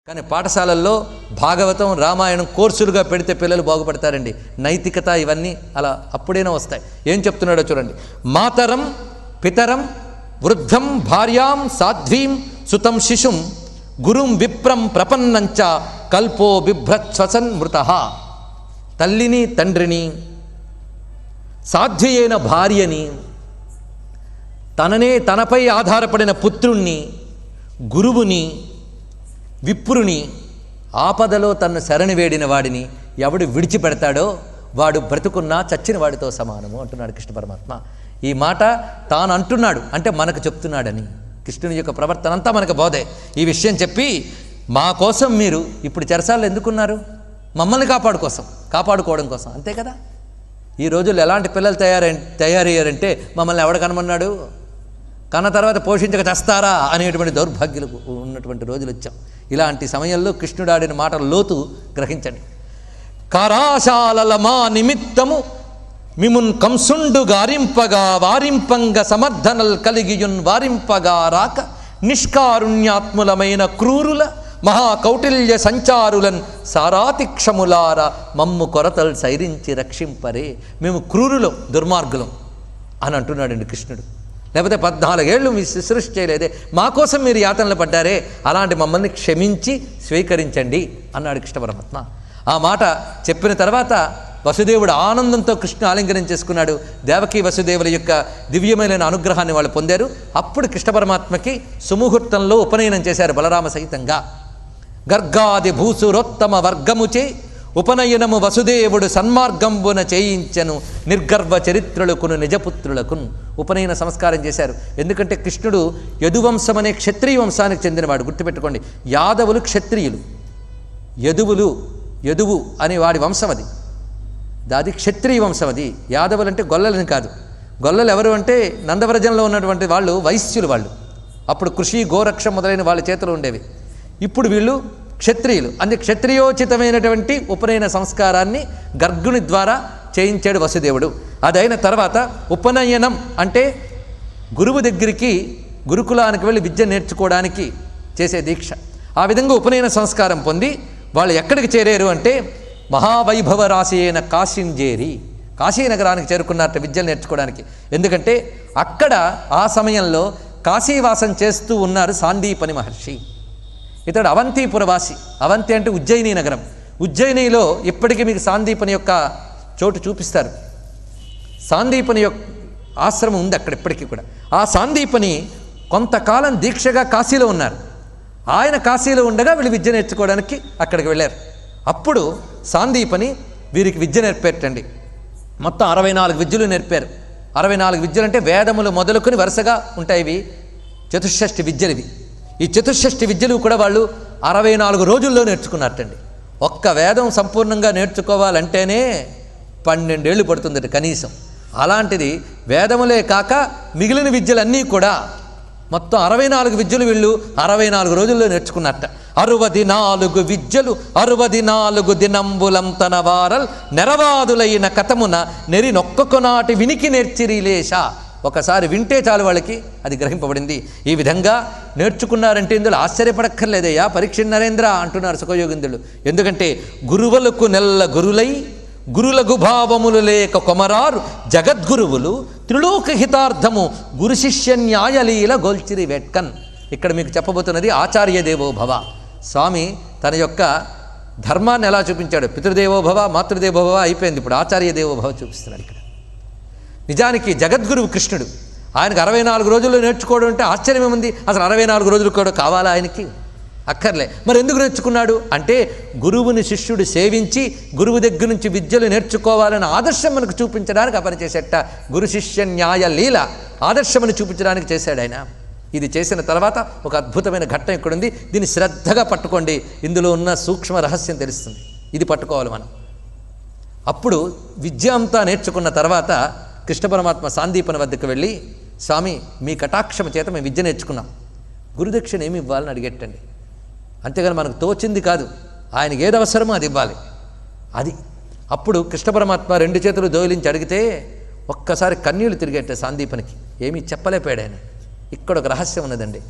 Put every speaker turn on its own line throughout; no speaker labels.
కానీ పాఠశాలల్లో భాగవతం రామాయణం కోర్సులుగా పెడితే పిల్లలు బాగుపడతారండి. నైతికత ఇవన్నీ అలా అప్పుడైనా వస్తాయి. ఏం చెప్తున్నాడో చూడండి. మాతరం పితరం వృద్ధం భార్యాం సాధ్వీం సుతం శిశుం గురుం విప్రం ప్రపన్నంచ కల్పో బిభ్రత్స్వసన్ మృత. తల్లిని తండ్రిని సాధ్వి అయిన భార్యని తనపై ఆధారపడిన పుత్రుణ్ణి గురువుని విప్రుని ఆపదలో తన్ను శరణి వేడిన వాడిని ఎవడు విడిచిపెడతాడో వాడు బ్రతుకున్నా చచ్చిన వాడితో సమానము అంటున్నాడు కృష్ణ పరమాత్మ. ఈ మాట తాను అంటున్నాడు అంటే మనకు చెప్తున్నాడని. కృష్ణుని యొక్క ప్రవర్తన అంతా మనకు బోధే. ఈ విషయం చెప్పి మా కోసం మీరు ఇప్పుడు చెరసాల్లో ఎందుకున్నారు? మమ్మల్ని కాపాడుకోవడం కోసం అంతే కదా. ఈ రోజుల్లో ఎలాంటి పిల్లలు తయారయ్యారంటే మమ్మల్ని ఎవడ కనమన్నాడు, కన్న తర్వాత పోషించక చేస్తారా అనేటువంటి దౌర్భాగ్యులు ఉన్నటువంటి రోజులు వచ్చాం. ఇలాంటి సమయంలో కృష్ణుడు ఆడిన మాటల లోతు గ్రహించండి. కారాశాలల మా నిమిత్తము మిమున్ కంసుండు గారింపగా వారింపంగ సమర్థనల్ కలిగియున్ వారింపగా రాక నిష్కారుణ్యాత్ములమైన క్రూరుల మహాకౌటిల్య సంచారులన్ సారాతిక్షములార మమ్ము కొరతలు సైరించి రక్షింపరే. మేము క్రూరులం దుర్మార్గులం అని అంటున్నాడండి కృష్ణుడు. లేకపోతే 14 ఏళ్ళు మీ శుశ్రూష చేయలేదే, మా కోసం మీరు యాతనలు పడ్డారే, అలాంటి మమ్మల్ని క్షమించి స్వీకరించండి అన్నాడు కృష్ణ పరమాత్మ. ఆ మాట చెప్పిన తర్వాత వసుదేవుడు ఆనందంతో కృష్ణ ఆలింగనం చేసుకున్నాడు. దేవకీ వసుదేవుల యొక్క దివ్యమైన అనుగ్రహాన్ని వాళ్ళు పొందారు. అప్పుడు కృష్ణ పరమాత్మకి సుముహూర్తంలో ఉపనయనం చేశారు బలరామ సహితంగా. గర్గాది భూసురోత్తమ వర్గముచే ఉపనయనము వసుదేవుడు సన్మార్గంబున చేయించను నిర్గర్వ చరిత్రులకును నిజపుత్రులకును ఉపనయన సంస్కారం చేశారు. ఎందుకంటే కృష్ణుడు యదువంశం అనే క్షత్రియ వంశానికి చెందినవాడు. గుర్తుపెట్టుకోండి, యాదవులు క్షత్రియులు, యదువు అనే వాడి వంశం అది. అది క్షత్రియ వంశం. అది యాదవులు అంటే గొల్లలని కాదు. గొల్లలు ఎవరు అంటే నందవ్రజంలో ఉన్నటువంటి వాళ్ళు వైశ్యులు. వాళ్ళు అప్పుడు కృషి గోరక్ష మొదలైన వాళ్ళ చేతులు ఉండేవి. ఇప్పుడు వీళ్ళు క్షత్రియులు. అందుకే క్షత్రియోచితమైనటువంటి ఉపనయన సంస్కారాన్ని గర్గుని ద్వారా చేయించాడు వసుదేవుడు. అదైన తర్వాత ఉపనయనం అంటే గురువు దగ్గరికి గురుకులానికి వెళ్ళి విద్య నేర్చుకోవడానికి చేసే దీక్ష. ఆ విధంగా ఉపనయన సంస్కారం పొంది వాళ్ళు ఎక్కడికి చేరారు అంటే మహావైభవ రాశి అయిన కాశీంజేరి కాశీనగరానికి చేరుకున్నారట విద్యలు నేర్చుకోవడానికి. ఎందుకంటే అక్కడ ఆ సమయంలో కాశీవాసం చేస్తూ ఉన్నారు సాందీపని మహర్షి. ఇతడు అవంతిపురవాసి. అవంతి అంటే ఉజ్జయిని నగరం. ఉజ్జయినిలో ఇప్పటికీ మీకు సాందీపని యొక్క చోటు చూపిస్తారు. సాందీపని యొక్క ఆశ్రమం ఉంది అక్కడ ఇప్పటికీ కూడా. ఆ సాందీపని కొంతకాలం దీక్షగా కాశీలో ఉన్నారు. ఆయన కాశీలో ఉండగా వీళ్ళు విద్య నేర్చుకోవడానికి అక్కడికి వెళ్ళారు. అప్పుడు సాందీపని వీరికి విద్య నేర్పేటండి. మొత్తం 64 విద్యలు నేర్పారు. 64 విద్యలు అంటే వేదములు మొదలుకొని వరుసగా ఉంటాయి. ఇవి చతుషష్ఠి విద్యలు. ఇవి ఈ చతుషష్ఠి విద్యలు కూడా వాళ్ళు 64 రోజుల్లో నేర్చుకున్నారటండి. ఒక్క వేదం సంపూర్ణంగా నేర్చుకోవాలంటేనే 12 ఏళ్ళు పడుతుందట కనీసం. అలాంటిది వేదములే కాక మిగిలిన విద్యలన్నీ కూడా మొత్తం 64 విద్యలు వీళ్ళు 64 రోజుల్లో నేర్చుకున్నారట. 64 విద్యలు 64 దినంబులం తన వారల్ నెరవాదులైన కథమున నెరి నొక్కొనాటి వినికి నేర్చిరిలేశ. ఒకసారి వింటే చాలు వాళ్ళకి అది గ్రహింపబడింది. ఈ విధంగా నేర్చుకున్నారంటే ఇందులో ఆశ్చర్యపడక్కర్లేదయ్యా పరీక్ష నరేంద్ర అంటున్నారు సుఖయోగింద్రులు. ఎందుకంటే గురువులకు నెల్ల గురులై గురులగు భావములు లేక కొమరారు జగద్గురువులు త్రిలోక హితార్థము గురు శిష్య న్యాయలీల గోల్చిరి వెట్కన్. ఇక్కడ మీకు చెప్పబోతున్నది ఆచార్య దేవోభవ. స్వామి తన యొక్క ధర్మాన్ని ఎలా చూపించాడు? పితృదేవోభవ మాతృదేవోభవ అయిపోయింది, ఇప్పుడు ఆచార్య దేవోభవ చూపిస్తున్నాడు ఇక్కడ. నిజానికి జగద్గురువు కృష్ణుడు. ఆయనకు 64 రోజుల్లో నేర్చుకోవడం అంటే ఆశ్చర్యమేముంది? అసలు 64 రోజులు కూడా కావాలా ఆయనకి? అక్కర్లే. మరి ఎందుకు నేర్చుకున్నాడు అంటే గురువుని శిష్యుడు సేవించి గురువు దగ్గర నుంచి విద్యలు నేర్చుకోవాలని ఆదర్శం మనకు చూపించడానికి ఆ పని చేసేట. గురు శిష్య న్యాయ లీల ఆదర్శమని చూపించడానికి చేశాడు ఆయన. ఇది చేసిన తర్వాత ఒక అద్భుతమైన ఘట్టం ఇక్కడుంది. దీన్ని శ్రద్ధగా పట్టుకోండి. ఇందులో ఉన్న సూక్ష్మ రహస్యం తెలుస్తుంది. ఇది పట్టుకోవాలి మనం. అప్పుడు విద్య అంతా నేర్చుకున్న తర్వాత కృష్ణ పరమాత్మ సాందీపని వద్దకు వెళ్ళి, స్వామి మీ కటాక్షమ చేత మేము విద్య నేర్చుకున్నాం, గురుదక్షిణ ఏమి ఇవ్వాలని అడిగేటండి. అంతేగాని మనకు తోచింది కాదు, ఆయనకి ఏది అవసరమో అది ఇవ్వాలి. అది అప్పుడు కృష్ణ పరమాత్మ 2 చేతులు దోయిలించి అడిగితే ఒక్కసారి కన్నీళ్లు తిరిగేట సాందీపనికి. ఏమీ చెప్పలేపాడు ఆయన. ఇక్కడ ఒక రహస్యం ఉన్నదండి.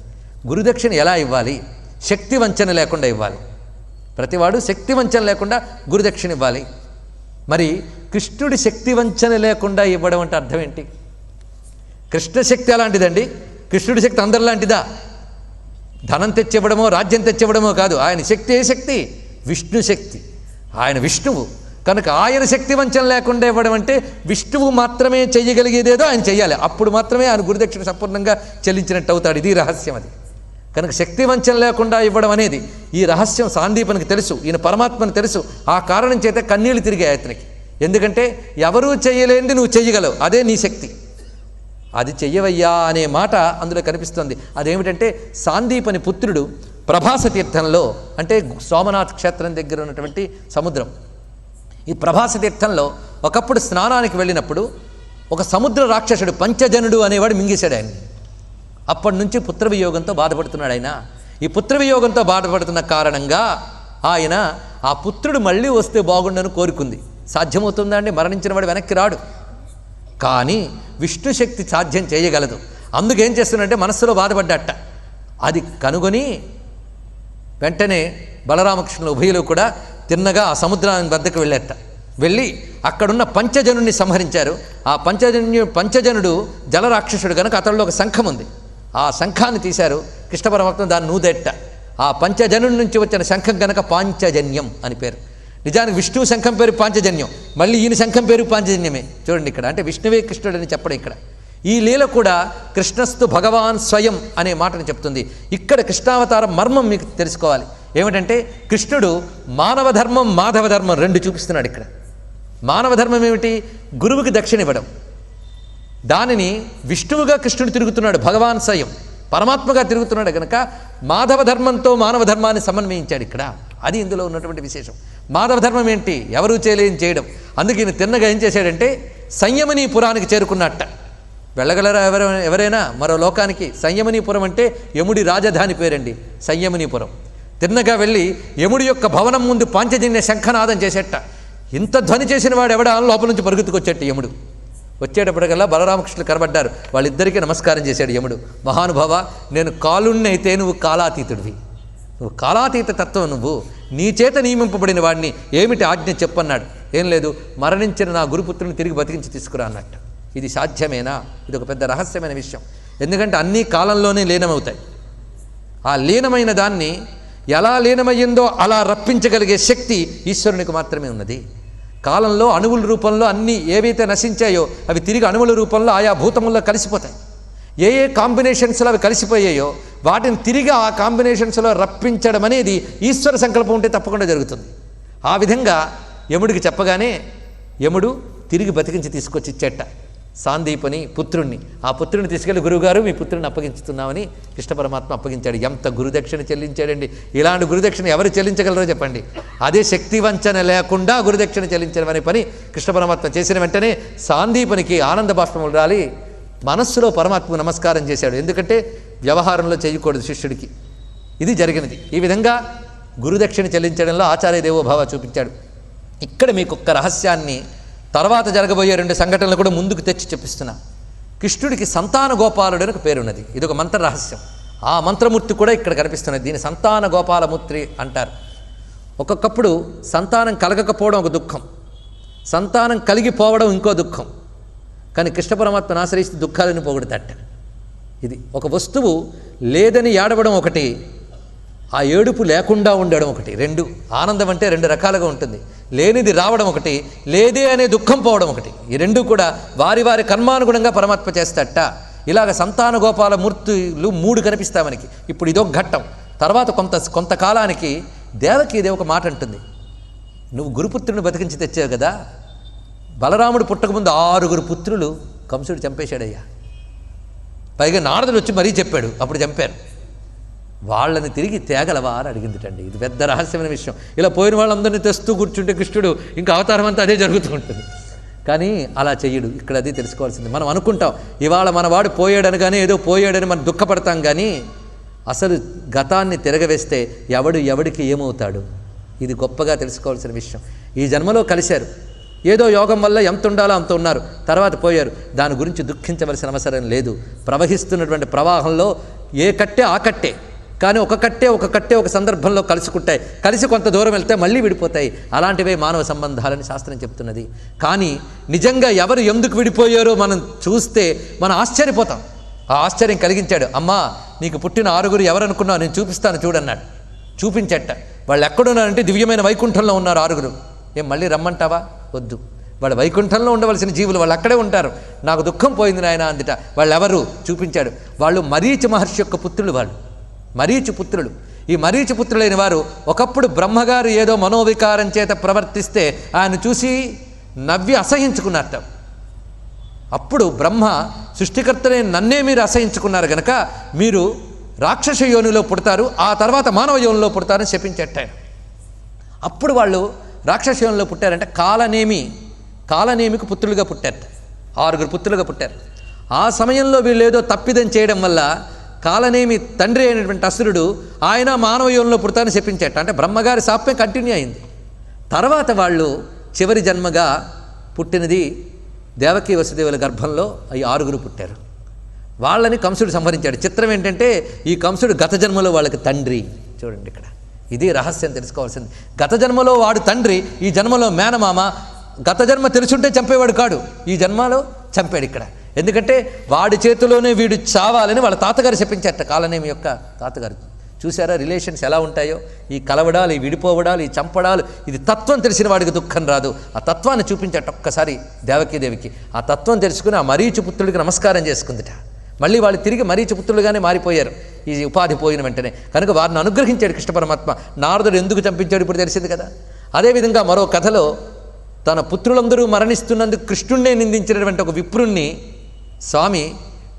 గురుదక్షిణ ఎలా ఇవ్వాలి, శక్తి వంచన లేకుండా ఇవ్వాలి. ప్రతివాడు శక్తి వంచన లేకుండా గురుదక్షిణ ఇవ్వాలి. మరి కృష్ణుడి శక్తి వంచన లేకుండా ఇవ్వడం అంటే అర్థం ఏంటి? కృష్ణ శక్తి అలాంటిదండి. కృష్ణుడి శక్తి అందరిలాంటిదా? ధనం తెచ్చివ్వడమో రాజ్యం తెచ్చివ్వడమో కాదు. ఆయన శక్తి ఏ శక్తి? విష్ణు శక్తి. ఆయన విష్ణువు కనుక ఆయన శక్తి వంచన లేకుండా ఇవ్వడం అంటే విష్ణువు మాత్రమే చెయ్యగలిగేదేదో ఆయన చెయ్యాలి. అప్పుడు మాత్రమే ఆయన గురుదక్షిణ సంపూర్ణంగా చెల్లించినట్టు అవుతాడు. ఇది రహస్యం. అది కనుక శక్తి వంచన లేకుండా ఇవ్వడం అనేది ఈ రహస్యం సాందీపనికి తెలుసు, ఈయన పరమాత్మని తెలుసు. ఆ కారణం చేత కన్నీళ్లు తిరిగాయి అతనికి. ఎందుకంటే ఎవరూ చెయ్యలేనిది నువ్వు చెయ్యగలవు, అదే నీ శక్తి. అది చెయ్యవయ్యా అనే మాట అందులో కనిపిస్తుంది. అదేమిటంటే సాందీపని పుత్రుడు ప్రభాస తీర్థంలో, అంటే సోమనాథ్ క్షేత్రం దగ్గర ఉన్నటువంటి సముద్రం, ఈ ప్రభాస తీర్థంలో ఒకప్పుడు స్నానానికి వెళ్ళినప్పుడు ఒక సముద్ర రాక్షసుడు పంచజనుడు అనేవాడు మింగేశాడు ఆయన. అప్పటి నుంచి పుత్రవియోగంతో బాధపడుతున్నాడు ఆయన. ఈ పుత్రవియోగంతో బాధపడుతున్న కారణంగా ఆయన ఆ పుత్రుడు మళ్ళీ వస్తే బాగుండని కోరుకుంది. సాధ్యమవుతుందా అండి? మరణించిన వాడు వెనక్కి రాడు. కానీ విష్ణు శక్తి సాధ్యం చేయగలదు. అందుకేం చేస్తున్నట్టే మనస్సులో బాధపడ్డట. అది కనుగొని వెంటనే బలరామకృష్ణుల ఉభయులు కూడా తిన్నగా ఆ సముద్రాన్ని వద్దకు వెళ్ళేట. వెళ్ళి అక్కడున్న పంచజనుడిని సంహరించారు. ఆ పంచజనుడు జలరాక్షసుడు కనుక అతడిలో ఒక శంఖం ఉంది. ఆ శంఖాన్ని తీశారు. కృష్ణ పరమాత్మ దాన్ని నూదెట్ట. ఆ పంచజనుడి నుంచి వచ్చిన శంఖం కనుక పాంచజన్యం అని పేరు. నిజానికి విష్ణువు శంఖం పేరు పాంచజన్యం, మళ్ళీ ఈయన శంఖం పేరు పాంచజన్యమే. చూడండి ఇక్కడ, అంటే విష్ణువే కృష్ణుడు అని చెప్పడం ఇక్కడ. ఈ లీల కూడా కృష్ణస్తు భగవాన్ స్వయం అనే మాటను చెప్తుంది. ఇక్కడ కృష్ణావతారం మర్మం మీకు తెలుసుకోవాలి. ఏమిటంటే కృష్ణుడు మానవ ధర్మం మాధవ ధర్మం రెండు చూపిస్తున్నాడు ఇక్కడ. మానవ ధర్మం ఏమిటి? గురువుకి దక్షిణ ఇవ్వడం. దానిని విష్ణువుగా కృష్ణుడు తిరుగుతున్నాడు, భగవాన్ స్వయం పరమాత్మగా తిరుగుతున్నాడు కనుక మాధవ ధర్మంతో మానవ ధర్మాన్ని సమన్వయించాడు ఇక్కడ. అది ఇందులో ఉన్నటువంటి విశేషం. మాధవ ధర్మం ఏంటి? ఎవరూ చేయలేని చేయడం. అందుకే ఈయన తిన్నగా ఏం చేశాడంటే సంయమనీపురానికి చేరుకున్నట్ట. వెళ్ళగలరా ఎవరైనా మరో లోకానికి? సంయమనీపురం అంటే యముడి రాజధాని పేరండి సంయమనీపురం. తిన్నగా వెళ్ళి యముడి యొక్క భవనం ముందు పాంచజన్య శంఖనాదం చేసేట. ఇంత ధ్వని చేసిన వాడు ఎవడా లోపల నుంచి పరుగుతుకొచ్చేట యముడు. వచ్చేటప్పటికల్లా బలరామకృష్ణులు కనబడ్డారు. వాళ్ళిద్దరికీ నమస్కారం చేశాడు యముడు. మహానుభావ, నేను కాలుణ్ణైతే నువ్వు కాలాతీతుడివి, నువ్వు కాలాతీత తత్వం, నువ్వు నీ చేత నియమింపబడిన వాడిని, ఏమిటి ఆజ్ఞ చెప్పన్నాడు. ఏం లేదు, మరణించిన నా గురుపుత్రుని తిరిగి బతికించి తీసుకురా అన్నట్టు. ఇది సాధ్యమేనా? ఇది ఒక పెద్ద రహస్యమైన విషయం. ఎందుకంటే అన్నీ కాలంలోనే లీనమవుతాయి. ఆ లీనమైన దాన్ని ఎలా లీనమయ్యిందో అలా రప్పించగలిగే శక్తి ఈశ్వరునికి మాత్రమే ఉన్నది. కాలంలో అణువుల రూపంలో అన్నీ ఏవైతే నశించాయో అవి తిరిగి అణువుల రూపంలో ఆయా భూతముల్లో కలిసిపోతాయి. ఏ ఏ కాంబినేషన్స్లో అవి కలిసిపోయాయో వాటిని తిరిగి ఆ కాంబినేషన్స్లో రప్పించడం అనేది ఈశ్వర సంకల్పం ఉంటే తప్పకుండా జరుగుతుంది. ఆ విధంగా యముడికి చెప్పగానే యముడు తిరిగి బతికించి తీసుకొచ్చి ఇచ్చేట సాందీపని పుత్రుణ్ణి. ఆ పుత్రుని తీసుకెళ్లి గురువుగారు మీ పుత్రుని అప్పగించుతున్నామని కృష్ణ పరమాత్మ అప్పగించాడు. ఎంత గురుదక్షిణ చెల్లించాడండి! ఇలాంటి గురుదక్షిణ ఎవరు చెల్లించగలరో చెప్పండి. అదే శక్తి వంచన లేకుండా గురుదక్షిణ చెల్లించడం అనే పని కృష్ణ పరమాత్మ చేసిన వెంటనే సాందీపనికి ఆనంద బాష్పములు రాలి మనస్సులో పరమాత్మకు నమస్కారం చేశాడు. ఎందుకంటే వ్యవహారంలో చేయకూడదు శిష్యుడికి. ఇది జరిగినది. ఈ విధంగా గురుదక్షిణ చెల్లించడంలో ఆచార్య దేవోభావ చూపించాడు. ఇక్కడ మీకు ఒక్క రహస్యాన్ని తర్వాత జరగబోయే రెండు సంఘటనలు కూడా ముందుకు తెచ్చి చెప్పిస్తున్నా. కృష్ణుడికి సంతాన గోపాలుడు అని ఒక పేరున్నది. ఇది ఒక మంత్ర రహస్యం. ఆ మంత్రమూర్తి కూడా ఇక్కడ కనిపిస్తున్నది. దీని సంతాన గోపాలమూర్తి అంటారు. ఒక్కొక్కప్పుడు సంతానం కలగకపోవడం ఒక దుఃఖం, సంతానం కలిగిపోవడం ఇంకో దుఃఖం. కానీ కృష్ణ పరమాత్మను ఆశ్రయిస్తే దుఃఖాలను పోగొడతాట. ఇది ఒక వస్తువు లేదని ఏడవడం ఒకటి, ఆ ఏడుపు లేకుండా ఉండడం ఒకటి. రెండు ఆనందం అంటే రెండు రకాలుగా ఉంటుంది. లేనిది రావడం ఒకటి, లేదే అనే దుఃఖం పోవడం ఒకటి. ఈ రెండు కూడా వారి వారి కర్మానుగుణంగా పరమాత్మ చేస్తాట. ఇలాగ సంతాన గోపాల మూర్తులు మూడు కనిపిస్తాయి మనకి. ఇప్పుడు ఇదొక ఘట్టం. తర్వాత కొంతకాలానికి దేవకీదేవి ఒక మాట అంటుంది. నువ్వు గురుపుత్రుని బతికించి తెచ్చావు కదా, బలరాముడు పుట్టకముందు 6 పుత్రులు కంసుడు చంపేశాడయ్యా. పైగా నారదుడు వచ్చి మరీ చెప్పాడు, అప్పుడు చంపారు. వాళ్ళని తిరిగి తేగలవా అని అడిగిందిటండి. ఇది పెద్ద రహస్యమైన విషయం. ఇలా పోయిన వాళ్ళందరినీ తెస్తూ కూర్చుంటే కృష్ణుడు ఇంకా అవతారం అంతా అదే జరుగుతూ ఉంటుంది. కానీ అలా చెయ్యడు. ఇక్కడ అది తెలుసుకోవాల్సింది. మనం అనుకుంటాం ఇవాళ మనవాడు పోయాడని, కానీ ఏదో పోయాడని మనం దుఃఖపడతాం. కానీ అసలు గతాన్ని తిరగవేస్తే ఎవడికి ఏమవుతాడు, ఇది గొప్పగా తెలుసుకోవాల్సిన విషయం. ఈ జన్మలో కలిశారు, ఏదో యోగం వల్ల ఎంత ఉండాలో అంత ఉన్నారు, తర్వాత పోయారు. దాని గురించి దుఃఖించవలసిన అవసరం లేదు. ప్రవహిస్తున్నటువంటి ప్రవాహంలో ఏ కట్టే ఆ కట్టే. కానీ ఒక కట్టే ఒక సందర్భంలో కలుసుకుంటాయి, కలిసి కొంత దూరం వెళ్తే మళ్ళీ విడిపోతాయి. అలాంటివే మానవ సంబంధాలని శాస్త్రం చెప్తున్నది. కానీ నిజంగా ఎవరు ఎందుకు విడిపోయారో మనం చూస్తే మనం ఆశ్చర్యపోతాం. ఆ ఆశ్చర్యం కలిగించాడు. అమ్మా, నీకు పుట్టిన 6 ఎవరనుకున్నావు, నేను చూపిస్తాను చూడన్నాడు. చూపించట. వాళ్ళు ఎక్కడున్నారంటే దివ్యమైన వైకుంఠంలో ఉన్నారు 6. ఏం మళ్ళీ రమ్మంటావా? వద్దు. వాళ్ళు వైకుంఠంలో ఉండవలసిన జీవులు, వాళ్ళు అక్కడే ఉంటారు. నాకు దుఃఖం పోయింది నాయన అందుట. వాళ్ళు ఎవరు చూపించాడు. వాళ్ళు మరీచి మహర్షి యొక్క పుత్రులు. వాళ్ళు మరీచి పుత్రులు. ఈ మరీచి పుత్రులైన వారు ఒకప్పుడు బ్రహ్మగారు ఏదో మనోవికారం చేత ప్రవర్తిస్తే ఆయన చూసి నవ్వి అసహించుకున్నారట. అప్పుడు బ్రహ్మ, సృష్టికర్తనే నన్నే మీరు అసహించుకున్నారు గనక మీరు రాక్షస యోనిలో పుడతారు, ఆ తర్వాత మానవ యోనిలో పుడతారని శపించేట. అప్పుడు వాళ్ళు రాక్షస యోనిలో పుట్టారంటే కాలనేమికి పుత్రులుగా పుట్టారట. 6 పుత్రులుగా పుట్టారు. ఆ సమయంలో వీళ్ళు ఏదో తప్పిదం చేయడం వల్ల కాలనేమి తండ్రి అయినటువంటి అసురుడు ఆయన మానవ యోనిలో పుడతారని శపించేట. అంటే బ్రహ్మగారి శాపం కంటిన్యూ అయింది. తర్వాత వాళ్ళు చివరి జన్మగా పుట్టినది దేవకీ వసుదేవుల గర్భంలో ఈ 6 పుట్టారు. వాళ్ళని కంసుడు సంహరించాడు. చిత్రం ఏంటంటే ఈ కంసుడు గత జన్మలో వాళ్ళకి తండ్రి. చూడండి ఇక్కడ ఇది రహస్యం తెలుసుకోవాల్సింది. గత జన్మలో వాడు తండ్రి, ఈ జన్మలో మేనమామ. గత జన్మ తెలుసుంటే చంపేవాడు కాడు, ఈ జన్మలో చంపాడు ఇక్కడ. ఎందుకంటే వాడి చేతిలోనే వీడు చావాలని వాళ్ళ తాతగారు చెప్పించారట. కాలనేమి యొక్క తాతగారు. చూసారా రిలేషన్స్ ఎలా ఉంటాయో? ఈ కలవడాలు, ఈ విడిపోవడాలు, ఈ చంపడాలు. ఇది తత్వం తెలిసిన వాడికి దుఃఖం రాదు. ఆ తత్వాన్ని చూపించట ఒక్కసారి దేవకీదేవికి. ఆ తత్వం తెలుసుకుని ఆ మరీచి పుత్రుడికి నమస్కారం చేసుకుందిట. మళ్ళీ వాళ్ళు తిరిగి మరీచి పుత్రులుగానే మారిపోయారు ఈ ఉపాధి పోయిన వెంటనే. కనుక వారిని అనుగ్రహించాడు కృష్ణ పరమాత్మ. నారదుడు ఎందుకు చంపించాడు ఇప్పుడు తెలిసింది కదా. అదేవిధంగా మరో కథలో తన పుత్రులందరూ మరణిస్తున్నందుకు కృష్ణుణ్ణే నిందించినటువంటి ఒక విప్రుణ్ణి స్వామి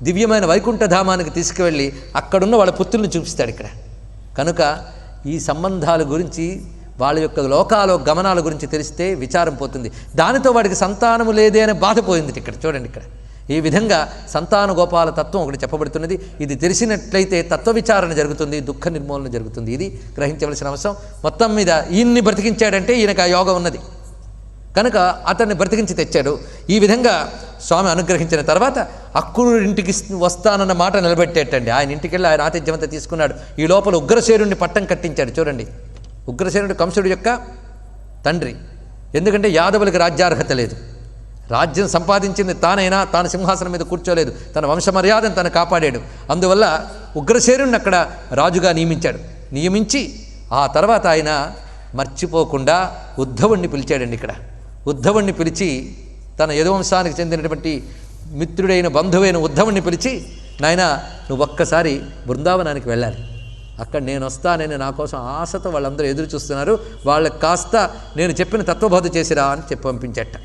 దివ్యమైన వైకుంఠధామానికి తీసుకువెళ్ళి అక్కడున్న వాళ్ళ పుత్రుల్ని చూపిస్తాడు ఇక్కడ. కనుక ఈ సంబంధాల గురించి, వాళ్ళ యొక్క లోకాల గమనాల గురించి తెలిస్తే విచారం పోతుంది. దానితో వాడికి సంతానము లేదే అనే బాధ పోయింది ఇక్కడ. చూడండి ఇక్కడ ఈ విధంగా సంతాన గోపాల తత్వం ఒకటి చెప్పబడుతున్నది. ఇది తెలిసినట్లయితే తత్వ విచారణ జరుగుతుంది, దుఃఖ నిర్మూలన జరుగుతుంది. ఇది గ్రహించవలసిన అవసరం. మొత్తం మీద ఈయన్ని బ్రతికించాడంటే ఈయనకు ఆ యోగం ఉన్నది కనుక అతన్ని బ్రతికించి తెచ్చాడు. ఈ విధంగా స్వామి అనుగ్రహించిన తర్వాత అక్రూరుడి ఇంటికి వస్తానన్న మాట నిలబెట్టేటండి. ఆయన ఇంటికి వెళ్ళి ఆయన ఆతిథ్యమంతా తీసుకున్నాడు. ఈ లోపల ఉగ్రసేనుడిని పట్టం కట్టించాడు. చూడండి, ఉగ్రసేనుడు కంసుడి యొక్క తండ్రి. ఎందుకంటే యాదవులకు రాజ్యార్హత లేదు. రాజ్యం సంపాదించింది తానైనా తాను సింహాసనం మీద కూర్చోలేదు. తన వంశ మర్యాదను తను కాపాడాడు. అందువల్ల ఉగ్రసేనుడిని అక్కడ రాజుగా నియమించి ఆ తర్వాత ఆయన మర్చిపోకుండా ఉద్ధవుణ్ణి పిలిచాడండి. ఇక్కడ ఉద్ధవుణ్ణి పిలిచి తన యదువంశానికి చెందినటువంటి మిత్రుడైన బంధువైన ఉద్ధవుణ్ణి పిలిచి, నాయన నువ్వు ఒక్కసారి బృందావనానికి వెళ్ళాలి, అక్కడ నేను వస్తానని నా కోసం ఆశతో వాళ్ళందరూ ఎదురు చూస్తున్నారు, వాళ్ళకి కాస్త నేను చెప్పిన తత్వబోధ చేసిరా అని చెప్పి పంపించట.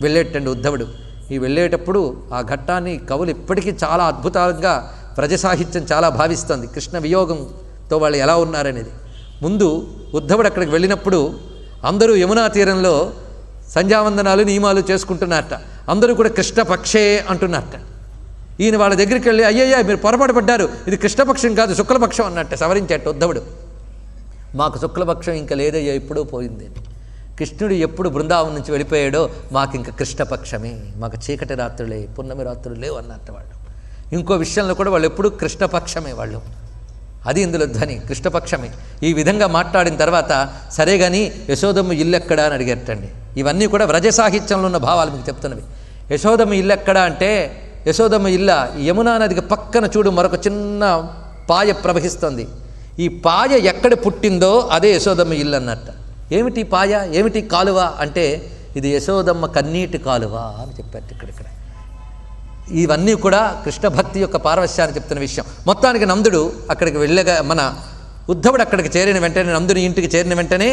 వెళ్ళేటండి ఉద్ధవుడు. ఈ వెళ్ళేటప్పుడు ఆ ఘట్టాన్ని కవులు ఇప్పటికీ చాలా అద్భుతంగా ప్రజ సాహిత్యం చాలా భావిస్తుంది. కృష్ణ వియోగంతో వాళ్ళు ఎలా ఉన్నారనేది. ముందు ఉద్ధవుడు అక్కడికి వెళ్ళినప్పుడు అందరూ యమునా తీరంలో సంధ్యావందనాలు నియమాలు చేసుకుంటున్నారట. అందరూ కూడా కృష్ణపక్షే అంటున్నారట. ఈయన వాళ్ళ దగ్గరికి వెళ్ళి, అయ్యయ్యా మీరు పొరపాటు పడ్డారు, ఇది కృష్ణపక్షం కాదు శుక్లపక్షం అన్నట్టు సవరించేట ఉద్ధవుడు. మాకు శుక్లపక్షం ఇంకా లేదయ్యా, ఎప్పుడూ పోయింది. కృష్ణుడు ఎప్పుడు బృందావనం నుంచి వెళ్ళిపోయాడో మాకు ఇంకా కృష్ణపక్షమే, మాకు చీకటి రాత్రులే, పున్నమి రాత్రులు లేవు అన్నట్టు వాళ్ళు. ఇంకో విషయంలో కూడా వాళ్ళు ఎప్పుడు కృష్ణపక్షమే వాళ్ళు. అది ఇందులో ధ్వని కృష్ణపక్షమే. ఈ విధంగా మాట్లాడిన తర్వాత సరే కానీ యశోదమ్మ ఇల్లు ఎక్కడా అని అడిగేటండి. ఇవన్నీ కూడా వ్రజ సాహిత్యంలో ఉన్న భావాలు మీకు చెప్తున్నవి. యశోదమ్మ ఇల్లు ఎక్కడా అంటే, యశోదమ్మ ఇల్ల యమునా నదికి పక్కన చూడు మరొక చిన్న పాయ ప్రవహిస్తుంది. ఈ పాయ ఎక్కడ పుట్టిందో అదే యశోదమ్మ ఇల్లు అన్నట్ట. ఏమిటి పాయ, ఏమిటి కాలువ అంటే ఇది యశోదమ్మ కన్నీటి కాలువ అని చెప్పారు ఇక్కడ. ఇవన్నీ కూడా కృష్ణ భక్తి యొక్క పారవశ్యాన్ని చెప్తున్న విషయం. మొత్తానికి నందుడు అక్కడికి వెళ్ళగా, మన ఉద్ధవుడు అక్కడికి చేరిన వెంటనే, నందుని ఇంటికి చేరిన వెంటనే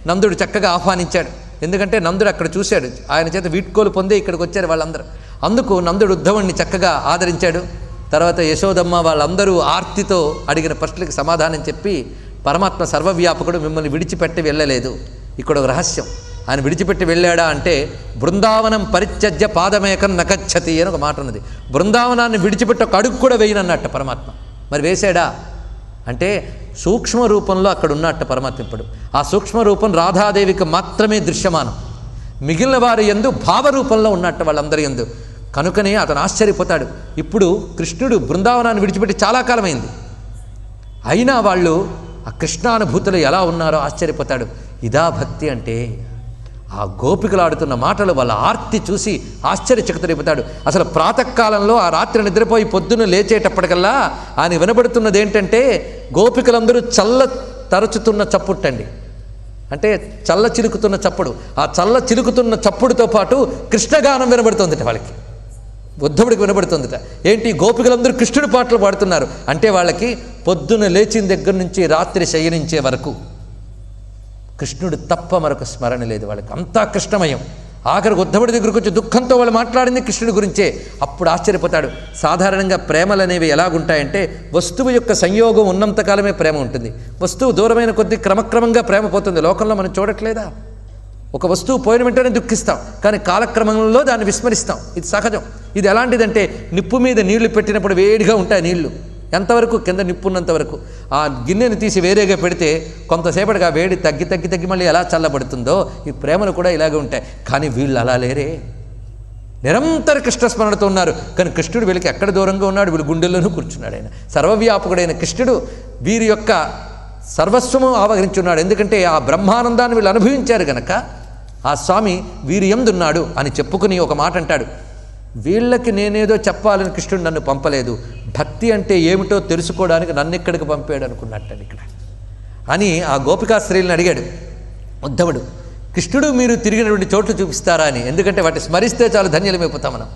నందుడు చక్కగా ఆహ్వానించాడు. ఎందుకంటే నందుడు అక్కడ చూశాడు, ఆయన చేత వీడ్కోలు పొందే ఇక్కడికి వచ్చారు వాళ్ళందరూ. అందుకు నందుడు ఉద్ధవుణ్ణి చక్కగా ఆదరించాడు. తర్వాత యశోదమ్మ వాళ్ళందరూ ఆర్తితో అడిగిన ప్రశ్నలకు సమాధానం చెప్పి, పరమాత్మ సర్వవ్యాపకుడు, మిమ్మల్ని విడిచిపెట్టి వెళ్ళలేదు. ఇక్కడ ఒక రహస్యం. ఆయన విడిచిపెట్టి వెళ్ళాడా అంటే, బృందావనం పరిత్యజ్య పాదమేకం నకచ్చతి అని ఒక మాట ఉన్నది. బృందావనాన్ని విడిచిపెట్టి ఒక అడుగు కూడా వేయనన్నట్ట పరమాత్మ. మరి వేసాడా అంటే సూక్ష్మ రూపంలో అక్కడ ఉన్నట్ట పరమాత్మ. ఇప్పుడు ఆ సూక్ష్మ రూపం రాధాదేవికి మాత్రమే దృశ్యమానం, మిగిలిన వారి యందు భావరూపంలో ఉన్నట్టు వాళ్ళందరి యందు. కనుకనే అతను ఆశ్చర్యపోతాడు. ఇప్పుడు కృష్ణుడు బృందావనాన్ని విడిచిపెట్టి చాలా కాలమైంది. అయినా వాళ్ళు ఆ కృష్ణానుభూతులు ఎలా ఉన్నారో ఆశ్చర్యపోతాడు. ఇదా భక్తి అంటే. ఆ గోపికలు ఆడుతున్న మాటలు, వాళ్ళ ఆర్తి చూసి ఆశ్చర్యచకితుడైపోతాడు. అసలు ప్రాతకాలంలో ఆ రాత్రి నిద్రపోయి పొద్దున్న లేచేటప్పటికల్లా ఆయన వినబడుతున్నది ఏంటంటే గోపికలందరూ చల్ల తరచుతున్న చప్పుట్టండి, అంటే చల్ల చిలుకుతున్న చప్పుడు. ఆ చల్ల చిలుకుతున్న చప్పుడుతో పాటు కృష్ణగానం వినబడుతుందట వాళ్ళకి, ఉద్ధవుడికి వినబడుతుందట. ఏంటి, గోపికలందరూ కృష్ణుడి పాటలు పాడుతున్నారు అంటే వాళ్ళకి పొద్దున లేచిన దగ్గర నుంచి రాత్రి శయనించే వరకు కృష్ణుడు తప్ప మరొక స్మరణ లేదు వాళ్ళకి, అంతా కృష్ణమయం. ఆఖరికి ఉద్ధవుడి దగ్గరకు వచ్చి దుఃఖంతో వాళ్ళు మాట్లాడింది కృష్ణుడి గురించే. అప్పుడు ఆశ్చర్యపోతాడు. సాధారణంగా ప్రేమలు అనేవి ఎలాగుంటాయంటే వస్తువు యొక్క సంయోగం ఉన్నంతకాలమే ప్రేమ ఉంటుంది. వస్తువు దూరమైన కొద్దీ క్రమక్రమంగా ప్రేమ పోతుంది. లోకంలో మనం చూడట్లేదా, ఒక వస్తువు పోయిన వెంటనే దుఃఖిస్తాం, కానీ కాలక్రమంలో దాన్ని విస్మరిస్తాం. ఇది సహజం. ఇది ఎలాంటిదంటే నిప్పు మీద నీళ్లు పెట్టినప్పుడు వేడిగా ఉంటాయి నీళ్లు, ఎంతవరకు, కింద నిప్పున్నంత వరకు. ఆ గిన్నెని తీసి వేరేగా పెడితే కొంతసేపటికి ఆ వేడి తగ్గి తగ్గి తగ్గి మళ్ళీ ఎలా చల్లబడుతుందో ఈ ప్రేమలు కూడా ఇలాగే ఉంటాయి. కానీ వీళ్ళు అలా లేరే, నిరంతర కృష్ణస్మరణతో ఉన్నారు. కానీ కృష్ణుడు వీళ్ళకి ఎక్కడ దూరంగా ఉన్నాడు, వీళ్ళు గుండెల్లోనూ కూర్చున్నాడు. ఆయన సర్వవ్యాపకుడైన కృష్ణుడు వీరి యొక్క సర్వస్వము ఆవహించున్నాడు. ఎందుకంటే ఆ బ్రహ్మానందాన్ని వీళ్ళు అనుభవించారు గనక ఆ స్వామి వీరి యందున్నాడు అని చెప్పుకుని ఒక మాట అంటాడు, వీళ్ళకి నేనేదో చెప్పాలని కృష్ణుడు నన్ను పంపలేదు, భక్తి అంటే ఏమిటో తెలుసుకోవడానికి నన్ను ఇక్కడికి పంపాడు అనుకున్నట్టని ఇక్కడ అని ఆ గోపికా స్త్రీలను అడిగాడు ఉద్ధవుడు. కృష్ణుడు మీరు తిరిగినటువంటి చోట్లు చూపిస్తారా అని, ఎందుకంటే వాటిని స్మరిస్తే చాలు ధన్యులమైపోతాం మనం.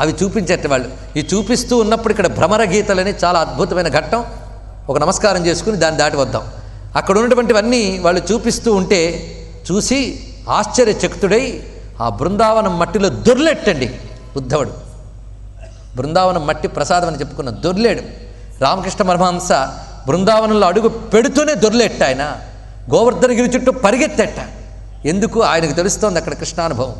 అవి చూపించేట వాళ్ళు. ఈ చూపిస్తూ ఉన్నప్పుడు ఇక్కడ భ్రమర గీతలని చాలా అద్భుతమైన ఘట్టం. ఒక నమస్కారం చేసుకుని దాన్ని దాటి వద్దాం. అక్కడ ఉన్నటువంటివన్నీ వాళ్ళు చూపిస్తూ ఉంటే చూసి ఆశ్చర్యచకితుడై ఆ బృందావనం మట్టిలో దొర్లెట్టండి ఉద్ధవుడు. బృందావనం మట్టి ప్రసాదం అని చెప్పుకున్న దొర్లేడు. రామకృష్ణ పరమహంస బృందావనంలో అడుగు పెడుతూనే దొర్లెట్ట. ఆయన గోవర్ధనగిరి చుట్టూ పరిగెత్తెట్ట. ఎందుకు, ఆయనకు తెలుస్తోంది అక్కడ కృష్ణానుభవం.